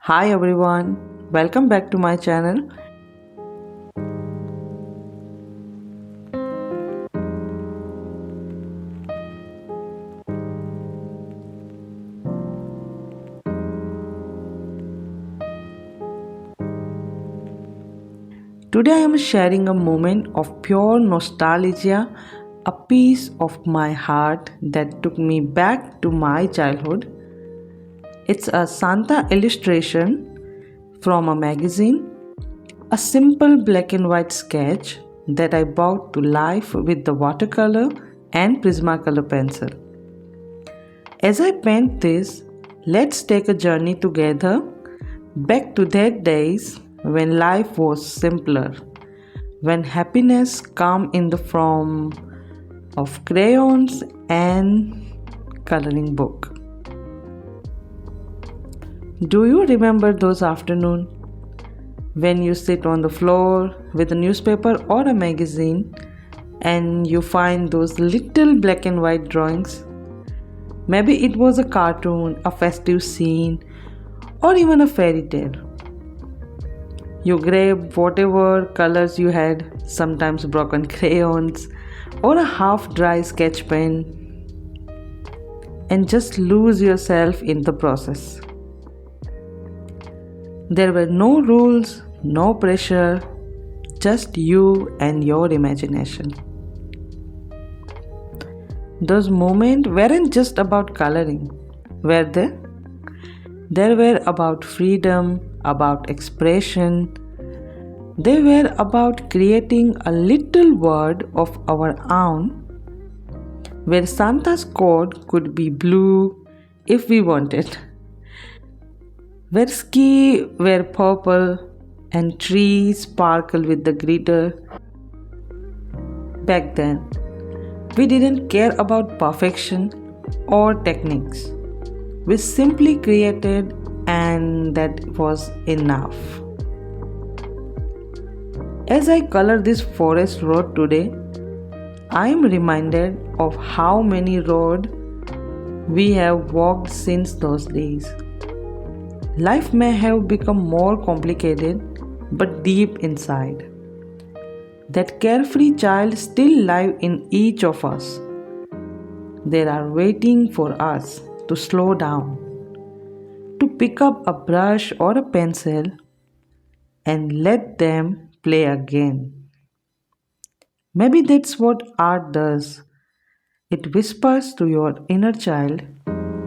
Hi everyone, welcome back to my channel. Today I am sharing a moment of pure nostalgia, a piece of my heart that took me back to my childhood. It's a Santa illustration from a magazine, a simple black and white sketch that I brought to life with the watercolor and Prismacolor pencil. As I paint this, let's take a journey together back to that days when life was simpler, when happiness came in the form of crayons and coloring book. Do you remember those afternoons when you sit on the floor with a newspaper or a magazine and you find those little black and white drawings? Maybe it was a cartoon, a festive scene, or even a fairy tale. You grab whatever colors you had, sometimes broken crayons or a half dry sketch pen, and just lose yourself in the process. There were no rules, no pressure, just you and your imagination. Those moments weren't just about coloring, were they? They were about freedom, about expression. They were about creating a little world of our own where Santa's coat could be blue if we wanted, where ski were purple and trees sparkle with the glitter. Back then, we didn't care about perfection or techniques. We simply created, and that was enough. As I color this forest road today, I am reminded of how many roads we have walked since those days. Life may have become more complicated, but deep inside, that carefree child still lives in each of us. They are waiting for us to slow down, to pick up a brush or a pencil and let them play again. Maybe that's what art does. It whispers to your inner child,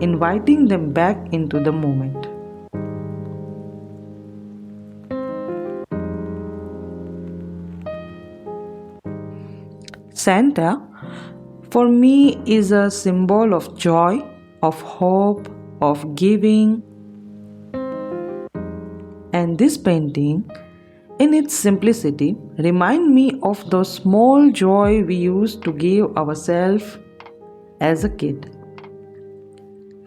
inviting them back into the moment. Santa, for me, is a symbol of joy, of hope, of giving. And this painting, in its simplicity, reminds me of those small joy we used to give ourselves as a kid.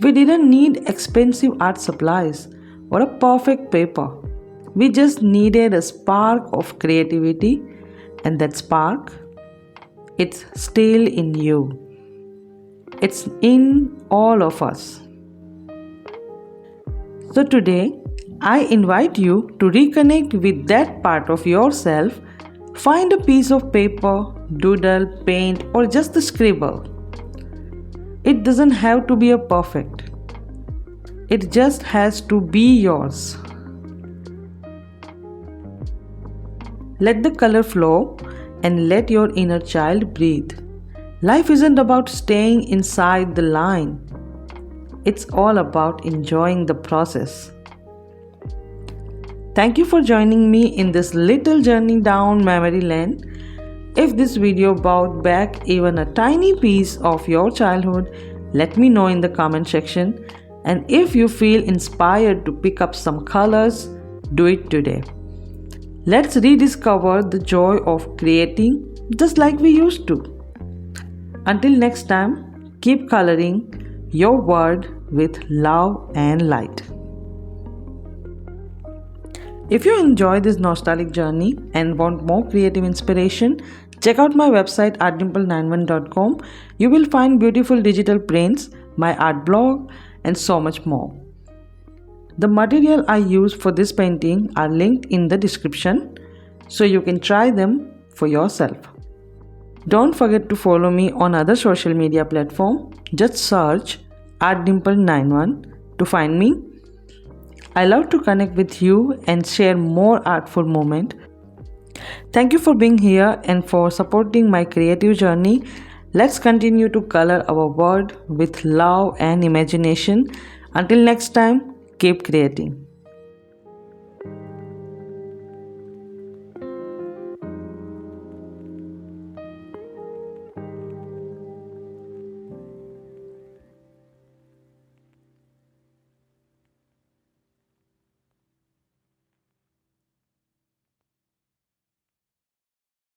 We didn't need expensive art supplies or a perfect paper. We just needed a spark of creativity, and that spark, it's still in you. It's in all of us. So today, I invite you to reconnect with that part of yourself. Find a piece of paper, doodle, paint, or just a scribble. It doesn't have to be a perfect. It just has to be yours. Let the color flow and let your inner child breathe. Life isn't about staying inside the line. It's all about enjoying the process. Thank you for joining me in this little journey down memory lane. If this video brought back even a tiny piece of your childhood, let me know in the comment section. And if you feel inspired to pick up some colors, do it today. Let's rediscover the joy of creating just like we used to. Until next time, keep coloring your world with love and light. If you enjoy this nostalgic journey and want more creative inspiration, check out my website artdimple91.com. You will find beautiful digital prints, my art blog, and so much more. The material I used for this painting are linked in the description, so you can try them for yourself. Don't forget to follow me on other social media platforms. Just search @dimple91 to find me. I love to connect with you and share more artful moments. Thank you for being here and for supporting my creative journey. Let's continue to color our world with love and imagination. Until next time, keep creating.